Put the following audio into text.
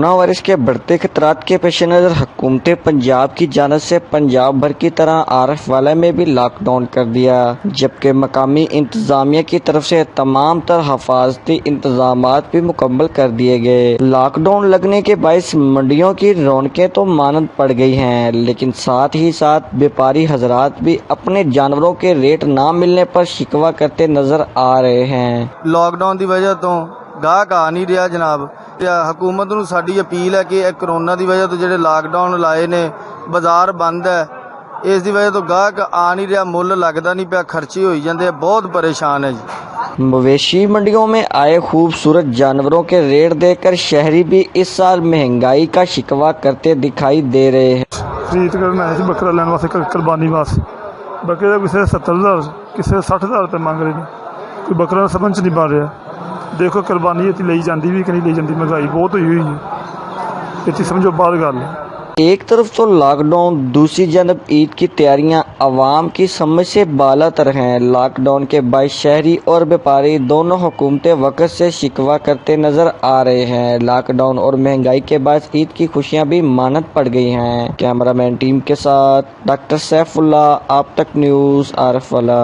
Corona virus کے بڑھتے خطرات کے پیش نظر حکومت پنجاب کی جانب سے پنجاب بھر کی طرح آرف والے میں بھی لاک ڈاؤن کر دیا، جبکہ مقامی انتظامیہ کی طرف سے تمام تر حفاظتی انتظامات بھی مکمل کر دیے گئے۔ لاک ڈاؤن لگنے کے باعث منڈیوں کی رونقیں تو ماند پڑ گئی ہیں، لیکن ساتھ ہی ساتھ بیپاری حضرات بھی اپنے جانوروں کے ریٹ نہ ملنے پر شکوہ کرتے نظر آ رہے ہیں۔ لاک ڈاؤن دی وجہ تو گاہک آ نہیں رہا جناب۔ حکومت نوں ساڈی اپیل ہے کہ کرونا دی وجہ تو جڑے لاک ڈاؤن لائے نے، بازار بند ہے، اس دی وجہ تو گاہک آ نہیں رہا، مل لگتا نہیں پیا، خرچے ہوئی جاندے، بہت پریشان ہے جی۔ مویشی منڈیوں میں آئے خوبصورت جانوروں کے ریٹ دیکھ کر شہری بھی اس سال مہنگائی کا شکوہ کرتے دکھائی دے رہے ہیں۔ خرید کرنا ہے بکرا لینے واسطے، قربانی واسطے بکرے کا کسی 70,000 کسی 60,000 روپے مانگ رہے ہیں، کوئی بکرا سمجھ نہیں پا رہا۔ دیکھو قربانی اتنی لئی جاتی بھی کہ نہیں لئی جاتی، مہنگائی بہت ہوئی ہے، اتنی سمجھو باہر گل ہے۔ ایک طرف تو لاک ڈاؤن، دوسری جانب عید کی تیاریاں عوام کی سمجھ سے بالا تر ہیں۔ لاک ڈاؤن کے باعث شہری اور بیپاری دونوں حکومتیں وقت سے شکوہ کرتے نظر آ رہے ہیں۔ لاک ڈاؤن اور مہنگائی کے باعث عید کی خوشیاں بھی ماند پڑ گئی ہیں۔ کیمرہ مین ٹیم کے ساتھ ڈاکٹر سیف اللہ، آپ تک نیوز، آرف والا۔